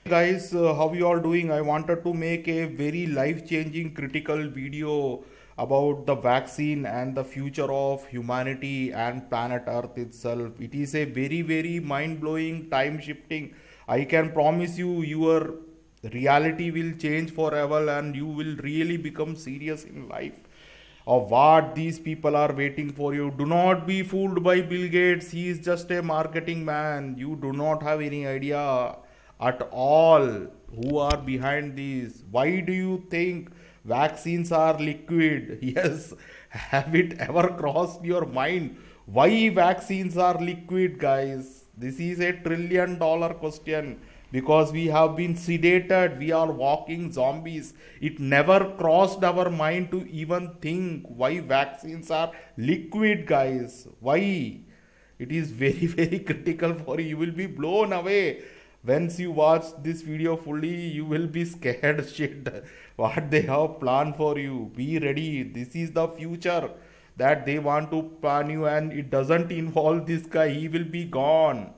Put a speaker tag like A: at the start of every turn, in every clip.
A: Guys, how you all doing? I wanted to make a very life changing critical video about the vaccine and the future of humanity and planet earth itself. It is a very mind blowing, time shifting. I can promise you, your reality will change forever and you will really become serious in life of what these people are waiting for you. Do not be fooled by Bill Gates. He is just a marketing man. You do not have any idea at all who are behind this. Why do you think vaccines are liquid? Yes, have it ever crossed your mind? Why vaccines are liquid, guys? This is a $1 trillion question because we have been sedated, we are walking zombies. It never crossed our mind to even think why vaccines are liquid, guys. Why? It is very critical for you. You will be blown away. Once you watch this video fully, you will be scared shit what they have planned for you. Be ready. This is the future that they want to plan you, and it doesn't involve this guy. He will be gone.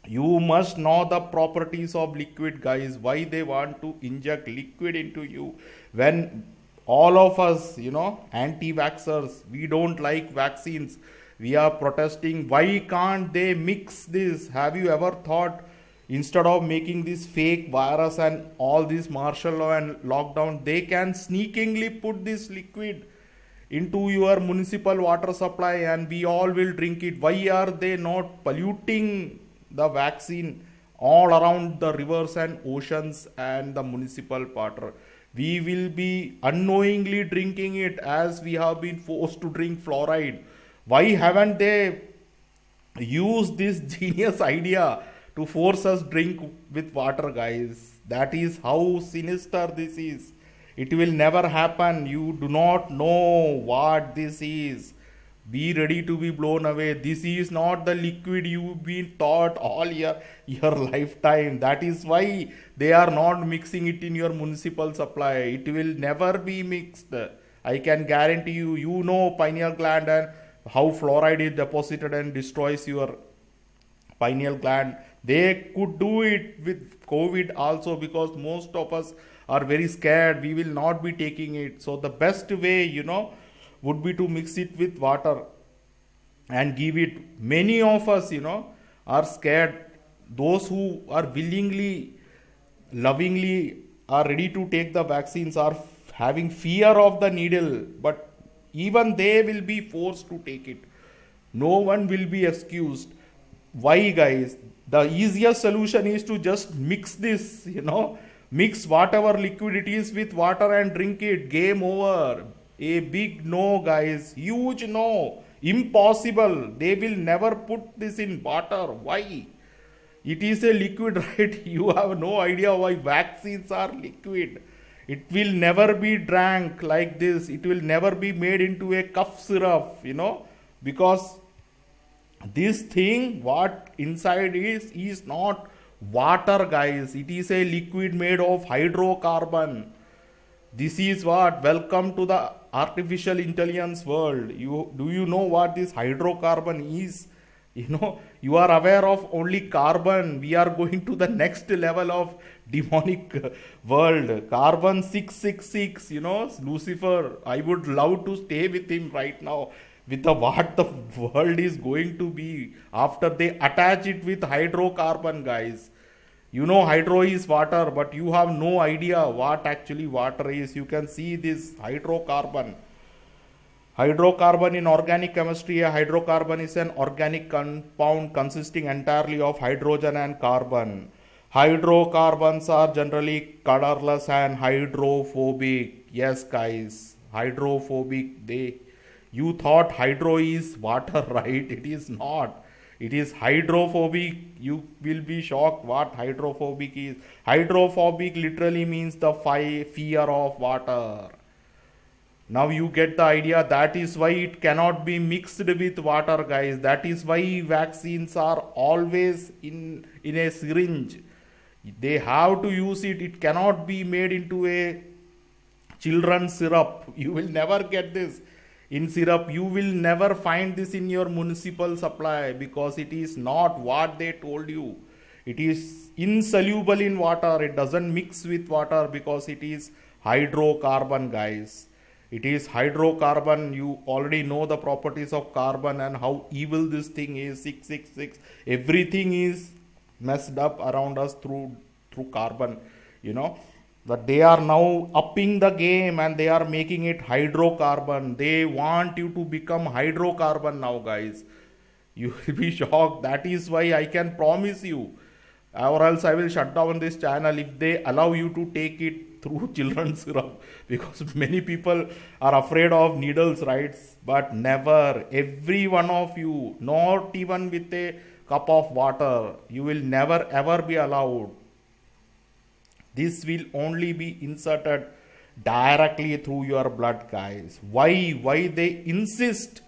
A: You must know the properties of liquid, guys. Why they want to inject liquid into you when all of us, anti-vaxxers, we don't like vaccines. We are protesting. Why can't they mix this? Have you ever thought, instead of making this fake virus and all this martial law and lockdown, they can sneakingly put this liquid into your municipal water supply and we all will drink it? Why are they not polluting the vaccine all around the rivers and oceans and the municipal water? We will be unknowingly drinking it as we have been forced to drink fluoride. Why haven't they used this genius idea to force us drink with water, guys? That is how sinister this is. It will never happen. You do not know what this is. Be ready to be blown away. This is not the liquid you've been taught all your lifetime. That is why they are not mixing it in your municipal supply. It will never be mixed. I can guarantee you. You know pineal gland and how fluoride is deposited and destroys your pineal gland. They could do it with COVID also because most of us are very scared. We will not be taking it. So the best way, would be to mix it with water and give it. Many of us, are scared. Those who are willingly, lovingly are ready to take the vaccines are having fear of the needle, but even they will be forced to take it. No one will be excused. Why, guys? The easiest solution is to just mix this, mix whatever liquid it is with water and drink it. Game over. A big no, guys. Huge no. Impossible. They will never put this in water. Why? It is a liquid, right? You have no idea why vaccines are liquid. It will never be drank like this. It will never be made into a cough syrup, because this thing, what inside is not water, guys. It is a liquid made of hydrocarbon. This is what, welcome to the artificial intelligence world. You know what this hydrocarbon is? You are aware of only carbon. We are going to the next level of demonic world. Carbon 666, Lucifer. I would love to stay with him right now with the what the world is going to be after they attach it with hydrocarbon, guys. Hydro is water, but you have no idea what actually water is. You can see this hydrocarbon. Hydrocarbon in organic chemistry, a hydrocarbon is an organic compound consisting entirely of hydrogen and carbon. Hydrocarbons are generally colorless and hydrophobic. Yes, guys, hydrophobic. You thought hydro is water, right? It is not. It is hydrophobic. You will be shocked what hydrophobic is. Hydrophobic literally means the fear of water. Now you get the idea. That is why it cannot be mixed with water, guys. That is why vaccines are always in a syringe. They have to use it. It cannot be made into a children's syrup. You will never get this in syrup. You will never find this in your municipal supply because it is not what they told you. It is insoluble in water. It doesn't mix with water because it is hydrocarbon, guys. It is hydrocarbon. You already know the properties of carbon and how evil this thing is. 666. Everything is messed up around us through carbon. You know, but they are now upping the game and they are making it hydrocarbon. They want you to become hydrocarbon now, guys. You will be shocked. That is why I can promise you, or else I will shut down this channel if they allow you to take it through children's syrup, because many people are afraid of needles, right? But never, every one of you, not even with a cup of water, you will never ever be allowed. This will only be inserted directly through your blood, guys. Why they insist?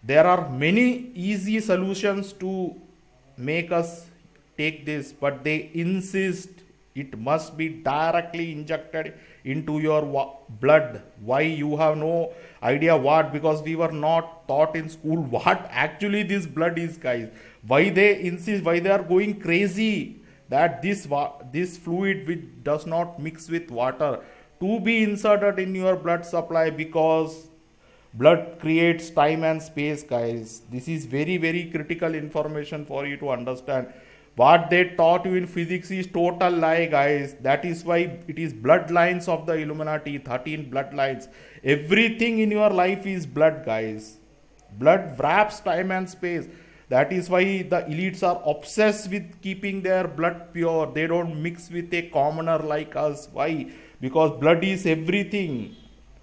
A: There are many easy solutions to make us take this, but they insist it must be directly injected into your blood. Why? You have no idea what, because we were not taught in school what actually this blood is, guys. Why they insist, why they are going crazy that this fluid which does not mix with water to be inserted in your blood supply, because blood creates time and space, guys. This is very critical information for you to understand. What they taught you in physics is total lie, guys. That is why it is bloodlines of the Illuminati, 13 bloodlines. Everything in your life is blood, guys. Blood wraps time and space. That is why the elites are obsessed with keeping their blood pure. They don't mix with a commoner like us. Why? Because blood is everything.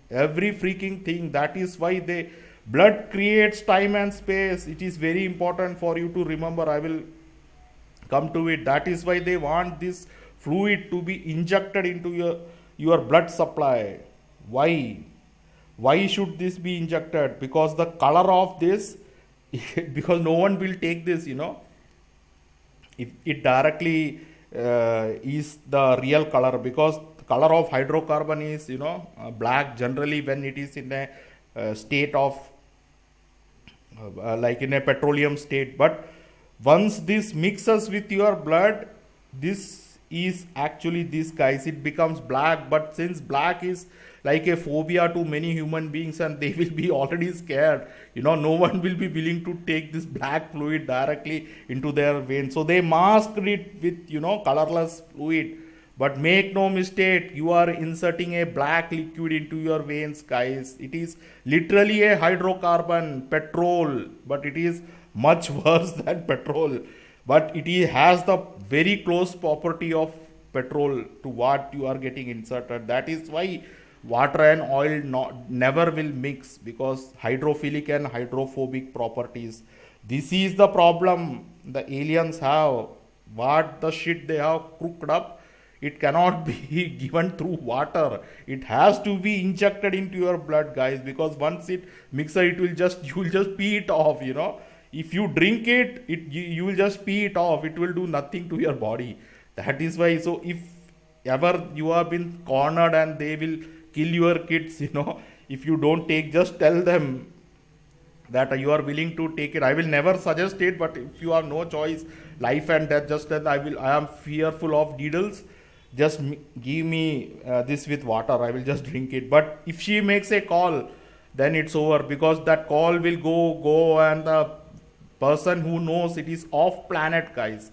A: Every freaking thing. That is why blood creates time and space. It is very important for you to remember. I will come to it. That is why they want this fluid to be injected into your blood supply. Why should this be injected? Because the color of this, because no one will take this, it directly is the real color, because the color of hydrocarbon is black generally when it is in a state of like in a petroleum state. But once this mixes with your blood, this is actually this, guys, it becomes black. But since black is like a phobia to many human beings and they will be already scared, no one will be willing to take this black fluid directly into their veins, so they masked it with colorless fluid. But make no mistake, you are inserting a black liquid into your veins, guys. It is literally a hydrocarbon, petrol, but it is much worse than petrol. But has the very close property of petrol to what you are getting inserted. That is why water and oil never will mix, because hydrophilic and hydrophobic properties. This is the problem the aliens have. What the shit they have cooked up, it cannot be given through water. It has to be injected into your blood, guys, because once it mixes, you will just pee it off. If you drink it, you will just pee it off. It will do nothing to your body. That is why. So if ever you have been cornered and they will kill your kids, if you don't take, just tell them that you are willing to take it. I will never suggest it, but if you have no choice, life and death, just then I am fearful of needles. Just give me this with water. I will just drink it. But if she makes a call, then it's over, because that call will go and the person who knows it is off planet, guys.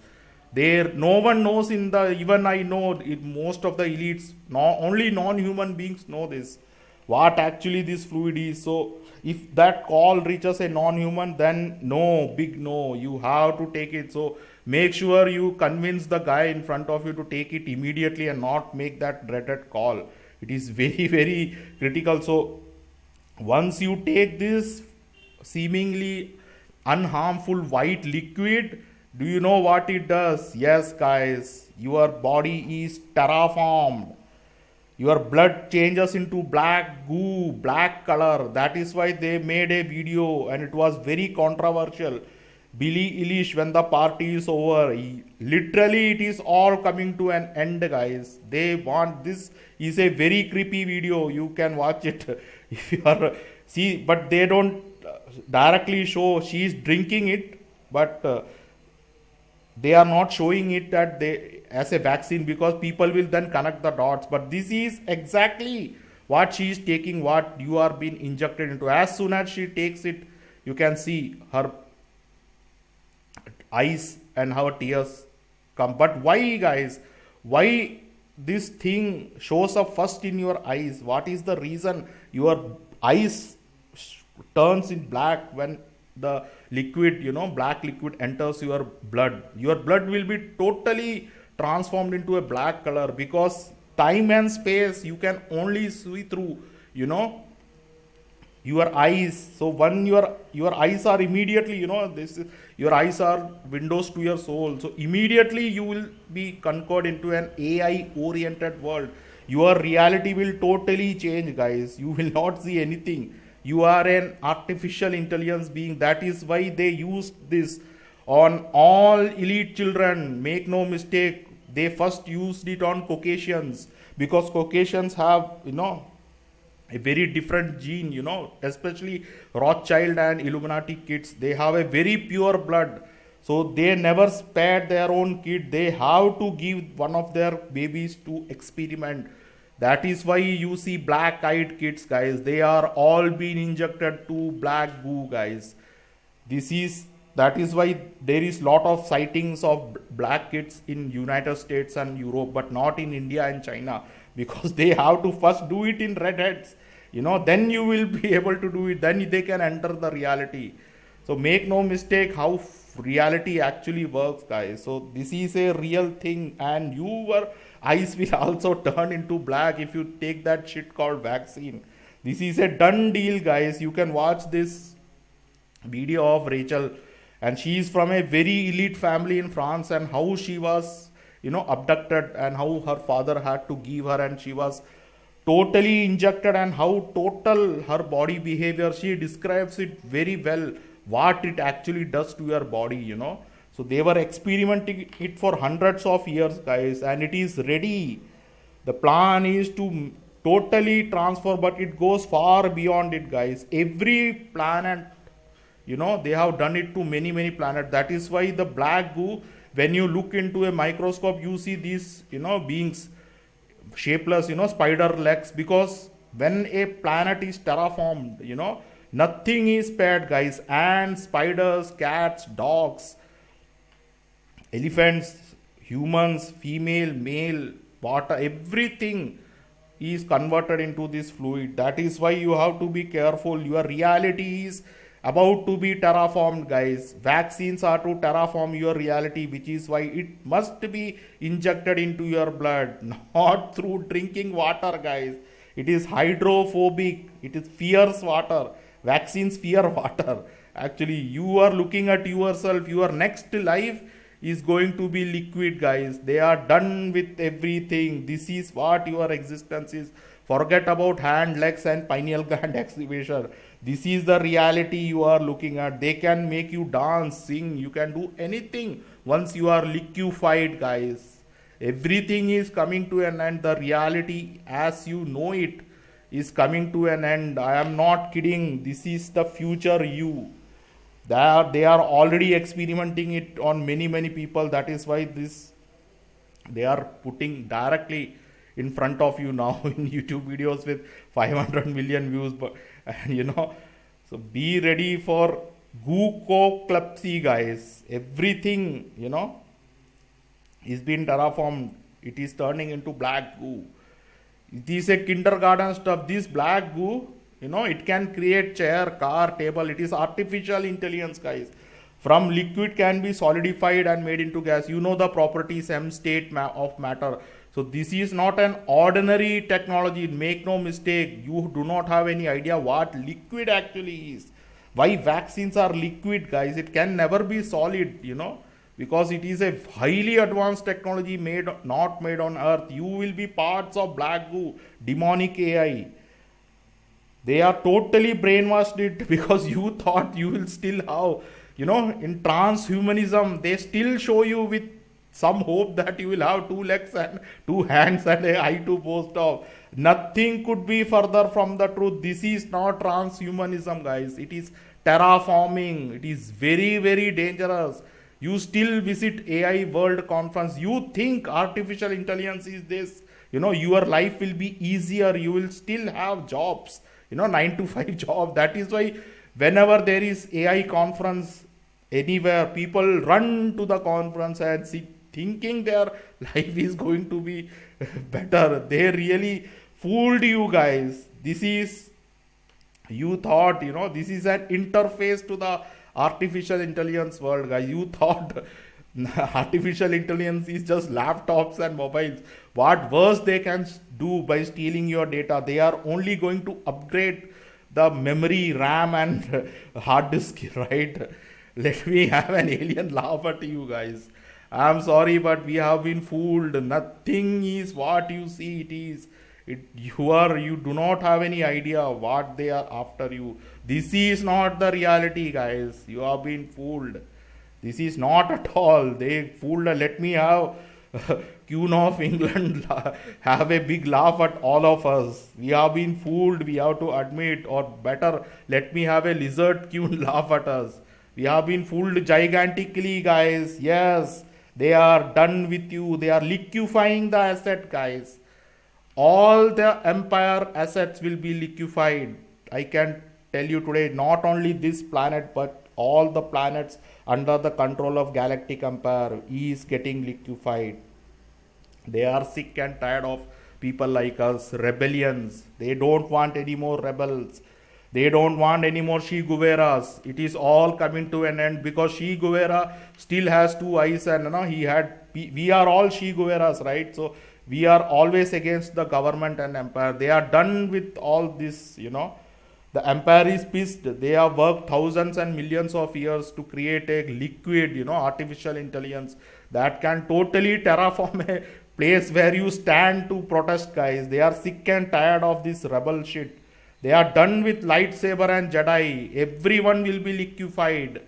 A: There, no one knows even I know it, most of the elites, only non-human beings know this, what actually this fluid is. So if that call reaches a non-human, then no, big no, you have to take it. So make sure you convince the guy in front of you to take it immediately and not make that dreaded call. It is very critical. So once you take this seemingly unharmful white liquid, do you know what it does? Yes, guys, your body is terraformed. Your blood changes into black goo, black color. That is why they made a video and it was very controversial. Billie Eilish, when the party is over, literally it is all coming to an end, guys. They want, this is a very creepy video. You can watch it if you are see, but they don't directly show she is drinking it, but they are not showing it that they as a vaccine, because people will then connect the dots. But this is exactly what she is taking, what you are being injected into. As soon as she takes it, you can see her eyes and her tears come. But why, guys? Why this thing shows up first in your eyes? What is the reason your eyes turns in black when the liquid, black liquid enters your blood? Your blood will be totally transformed into a black color, because time and space you can only see through, you know your eyes. So when your eyes are immediately, your eyes are windows to your soul, so immediately you will be conquered into an AI oriented world. Your reality will totally change, guys. You will not see anything. You are an artificial intelligence being. That is why they used this on all elite children. Make no mistake, they first used it on Caucasians, because Caucasians have, a very different gene, especially Rothschild and Illuminati kids. They have a very pure blood. So they never spared their own kid. They have to give one of their babies to experiment. That is why you see black eyed kids, guys. They are all being injected to black goo, guys. This is that is why there is lot of sightings of black kids in United States and Europe, but not in India and China, because they have to first do it in redheads. Then you will be able to do it. Then they can enter the reality. So make no mistake how reality actually works, guys. So this is a real thing, and your eyes will also turn into black if you take that shit called vaccine. This is a done deal, guys. You can watch this video of Rachel, and she is from a very elite family in France, and how she was, abducted, and how her father had to give her, and she was totally injected, and how total her body behavior. She describes it very well, what it actually does to your body. So they were experimenting it for hundreds of years, guys, and it is ready. The plan is to totally transfer, but it goes far beyond it, guys. Every planet, they have done it to many, many planets. That is why the black goo, when you look into a microscope, you see these, beings shapeless, spider legs, because when a planet is terraformed, nothing is spared, guys. Ants, spiders, cats, dogs, elephants, humans, female, male, water, everything is converted into this fluid. That is why you have to be careful. Your reality is about to be terraformed, guys. Vaccines are to terraform your reality, which is why it must be injected into your blood, not through drinking water, guys. It is hydrophobic. It is fears water. Vaccines fear water. Actually, you are looking at yourself. Your next life is going to be liquid, guys. They are done with everything. This is what your existence is. Forget about hand, legs, and pineal gland activation. This is the reality you are looking at. They can make you dance, sing, you can do anything once you are liquefied, guys. Everything is coming to an end. The reality as you know it is coming to an end. I am not kidding. This is the future you. They are already experimenting it on many, many people. That is why they are putting directly in front of you now in YouTube videos with 500 million views. But so be ready for goococlepsy, guys. Everything is being terraformed. It is turning into black goo. It is a kindergarten stuff. This black goo, it can create chair, car, table. It is artificial intelligence, guys. From liquid can be solidified and made into gas. You know the properties M state of matter. So this is not an ordinary technology. Make no mistake. You do not have any idea what liquid actually is. Why vaccines are liquid, guys. It can never be solid, because it is a highly advanced technology not made on earth. You will be parts of black goo, demonic AI. They are totally brainwashed it because you thought you will still have, in transhumanism, they still show you with some hope that you will have 2 legs and 2 hands and an eye to boast of. Nothing could be further from the truth. This is not transhumanism, guys. It is terraforming. It is very, very dangerous. You still visit AI World Conference. You think artificial intelligence is this. Your life will be easier. You will still have jobs. 9 to 5 job. That is why whenever there is AI conference anywhere, people run to the conference and sit thinking their life is going to be better. They really fooled you guys. You thought, this is an interface to the artificial intelligence world, guys. You thought artificial intelligence is just laptops and mobiles. What worse they can do by stealing your data? They are only going to upgrade the memory, RAM, and hard disk, right? Let me have an alien laugh at you guys. I'm sorry, but we have been fooled. Nothing is what you see it is. You do not have any idea what they are after you. This is not the reality, guys. You have been fooled. This is not at all. They fooled. Let me have Queen of England have a big laugh at all of us. We have been fooled. We have to admit, or better, let me have a lizard queen laugh at us. We have been fooled gigantically, guys. Yes, they are done with you. They are liquefying the asset, guys. All the empire assets will be liquefied. I can tell you today, not only this planet, but all the planets under the control of Galactic Empire is getting liquefied. They are sick and tired of people like us, rebellions. They don't want any more rebels. They don't want any more Che Guevaras. It is all coming to an end because Che Guevara still has two eyes, and we are all Che Guevaras, right? So we are always against the government and empire. They are done with all this, The empire is pissed. They have worked thousands and millions of years to create a liquid, artificial intelligence that can totally terraform a place where you stand to protest, guys. They are sick and tired of this rebel shit. They are done with lightsaber and Jedi. Everyone will be liquefied.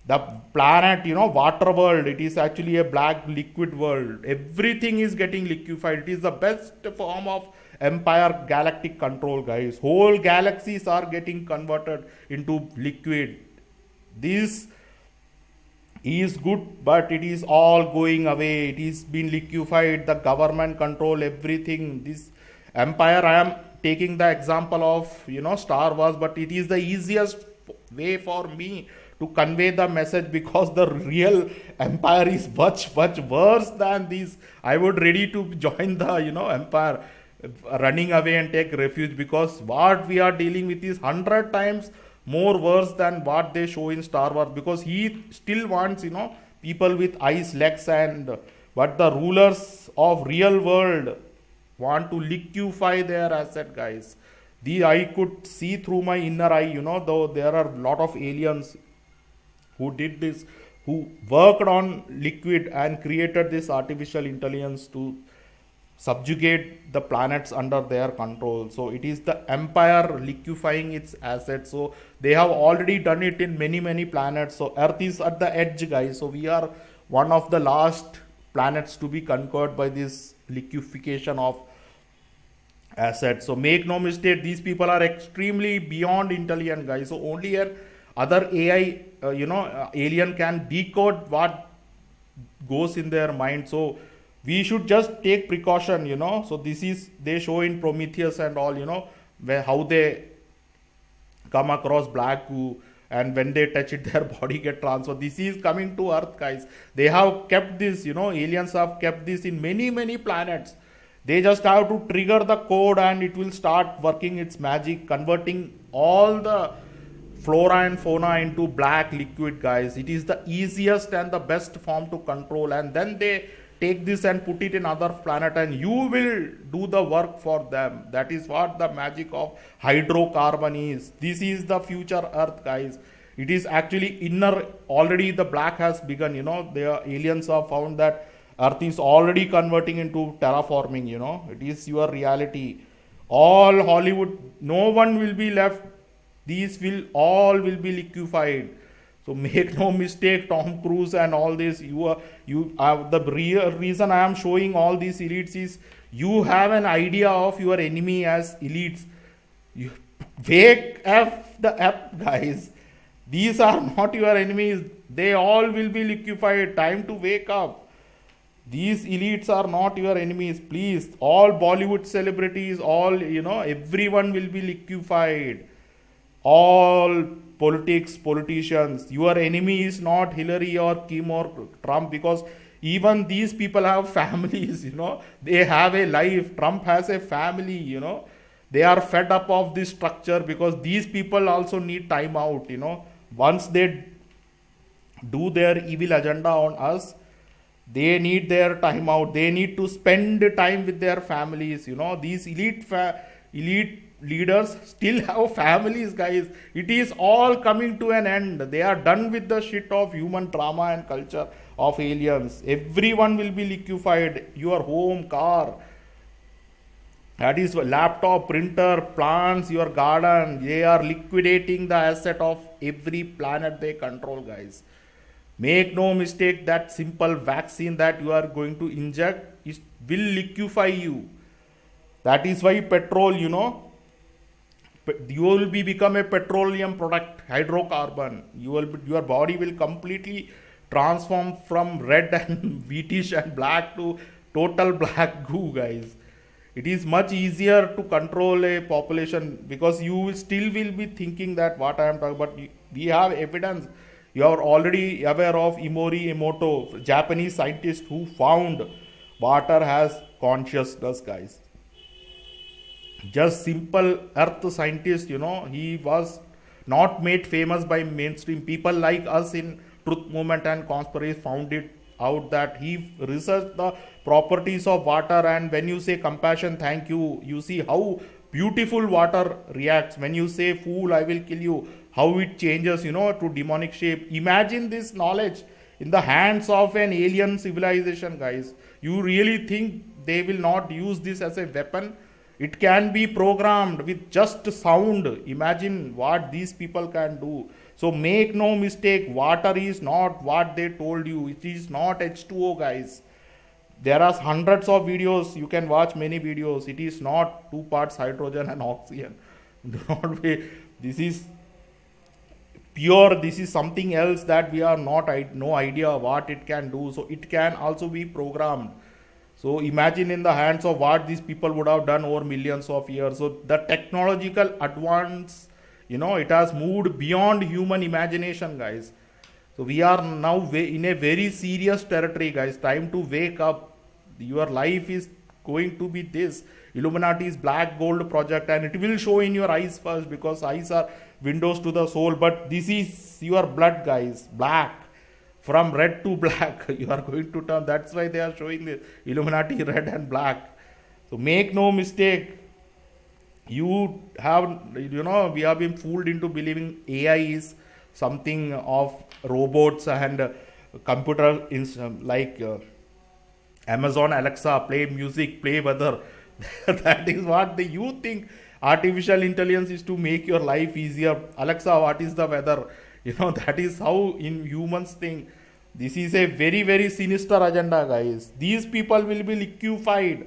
A: The planet, water world, it is actually a black liquid world. Everything is getting liquefied. It is the best form of empire galactic control, guys. Whole galaxies are getting converted into liquid. This is good, but it is all going away. It is been liquefied. The government control everything. This empire, I am taking the example of, Star Wars, but it is the easiest way for me to convey the message because the real empire is much, much worse than this. I would ready to join the, empire, running away and take refuge because what we are dealing with is 100 times more worse than what they show in Star Wars because he still wants, people with eyes, legs, and but the rulers of real world want to liquefy their asset, guys. I could see through my inner eye, though there are a lot of aliens who did this, who worked on liquid and created this artificial intelligence to subjugate the planets under their control. So it is the empire liquefying its assets. So they have already done it in many, many planets. So Earth is at the edge, guys. So we are one of the last planets to be conquered by this liquefaction of assets. So make no mistake, these people are extremely beyond intelligent, guys. So only an other AI, alien can decode what goes in their mind. So we should just take precaution, So this is, they show in Prometheus and all, where how they come across black goo and when they touch it, their body get transferred. This is coming to Earth, guys. They have kept this, aliens have kept this in many, many planets. They just have to trigger the code and it will start working its magic, converting all the flora and fauna into black liquid, guys. It is the easiest and the best form to control, and then they take this and put it in other planet and you will do the work for them. That is what the magic of hydrocarbon is. This is the future Earth, guys. It is actually inner, already the black has begun, the aliens have found that Earth is already converting into terraforming, it is your reality. All Hollywood, no one will be left. These all will be liquefied. So make no mistake, Tom Cruise and all this, the real reason I am showing all these elites is you have an idea of your enemy as elites. Wake F the F, guys. These are not your enemies. They all will be liquefied. Time to wake up. These elites are not your enemies. Please, all Bollywood celebrities, all, everyone will be liquefied. All politicians. Your enemy is not Hillary or Kim or Trump, because even these people have families, they have a life. Trump has a family, they are fed up of this structure, because these people also need time out, once they do their evil agenda on us, they need their time out. They need to spend time with their families. These elite leaders still have families, guys. It is all coming to an end. They are done with the shit of human trauma and culture of aliens. Everyone will be liquefied. Your home, car, that is laptop, printer, plants, your garden. They are liquidating the asset of every planet they control, guys. Make no mistake, that simple vaccine that you are going to inject will liquefy you. That is why petrol, you will become a petroleum product, hydrocarbon. Your body will completely transform from red and wheatish and black to total black goo, guys. It is much easier to control a population, because you still will be thinking that what I am talking about. We have evidence. You are already aware of Imori Emoto, Japanese scientist who found water has consciousness, guys. Just simple earth scientist, he was not made famous by mainstream. People like us in Truth Movement and Conspiracy found it out that he researched the properties of water, and when you say compassion, thank you, you see how beautiful water reacts. When you say fool, I will kill you, how it changes, to demonic shape. Imagine this knowledge in the hands of an alien civilization, guys. You really think they will not use this as a weapon? It can be programmed with just sound. Imagine what these people can do. So make no mistake, water is not what they told you. It is not H2O, guys. There are hundreds of videos. You can watch many videos. It is not 2 parts hydrogen and oxygen. Do not be. This is pure. This is something else that we are not no idea what it can do. So it can also be programmed. So imagine in the hands of what these people would have done over millions of years. So the technological advance, it has moved beyond human imagination, guys. So we are now in a very serious territory, guys. Time to wake up. Your life is going to be this Illuminati's black gold project, and it will show in your eyes first, because eyes are windows to the soul. But this is your blood, guys. Black. From red to black, you are going to turn. That's why they are showing the Illuminati red and black. So make no mistake. We have been fooled into believing AI is something of robots and computer, like Amazon Alexa, play music, play weather. That is what you think. Artificial intelligence is to make your life easier. Alexa, what is the weather? That is how in humans think. This is a very, very sinister agenda, guys. These people will be liquefied.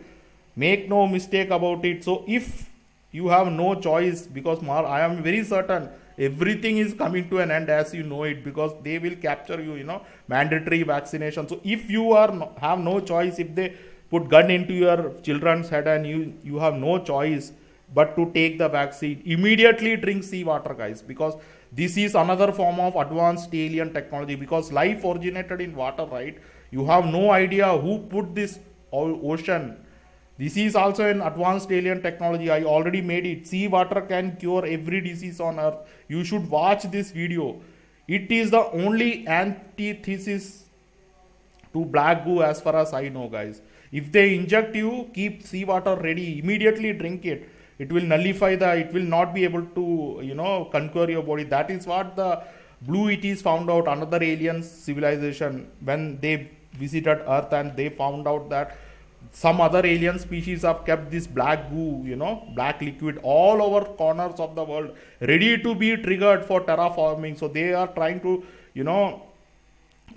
A: Make no mistake about it. So if you have no choice, because I am very certain everything is coming to an end as you know it, because they will capture you, mandatory vaccination. So if you have no choice, if they put gun into your children's head and you have no choice but to take the vaccine, immediately drink seawater, guys, because this is another form of advanced alien technology, because life originated in water, right? You have no idea who put this ocean. This is also an advanced alien technology. I already made it. Seawater can cure every disease on earth. You should watch this video. It is the only antithesis to black goo as far as I know, guys. If they inject you, keep seawater ready. Immediately drink it. It will nullify it will not be able to, conquer your body. That is what the Blue ETs found out, another alien civilization, when they visited Earth, and they found out that some other alien species have kept this black goo, black liquid all over corners of the world, ready to be triggered for terraforming. So they are trying to,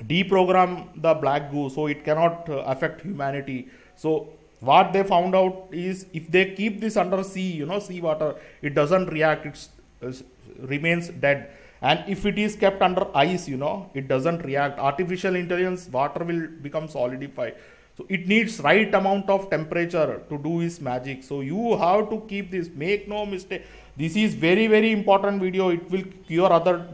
A: deprogram the black goo so it cannot affect humanity. So what they found out is, if they keep this under sea, seawater, it doesn't react, it remains dead. And if it is kept under ice, it doesn't react. Artificial intelligence, water will become solidified. So it needs right amount of temperature to do its magic. So you have to keep this, make no mistake. This is very, very important video. It will cure other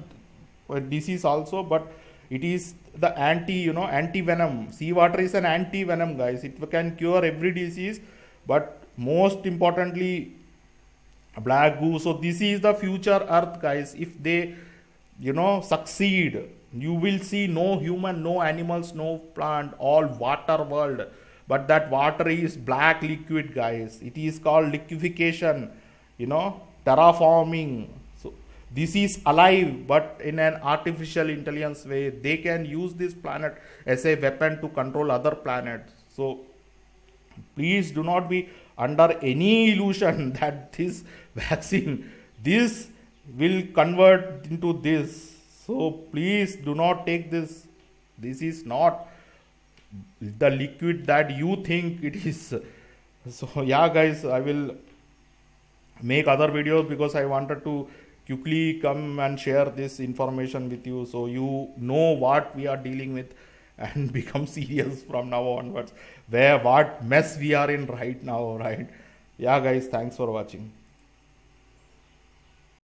A: disease also, but it is the anti venom. Seawater is an anti venom, guys. It can cure every disease, but most importantly, black goo. So this is the future earth, guys. If they succeed, you will see no human, no animals, no plant, all water world. But that water is black liquid, guys. It is called liquefaction, terraforming. So this is alive, but in an artificial intelligence way. They can use this planet as a weapon to control other planets. So please do not be under any illusion that this vaccine, this will convert into this. So please do not take this. This is not the liquid that you think it is. So yeah, guys, I will make other videos because I wanted to quickly come and share this information with you, so you know what we are dealing with and become serious from now onwards, where what mess we are in right now, right? Yeah, guys, thanks for watching.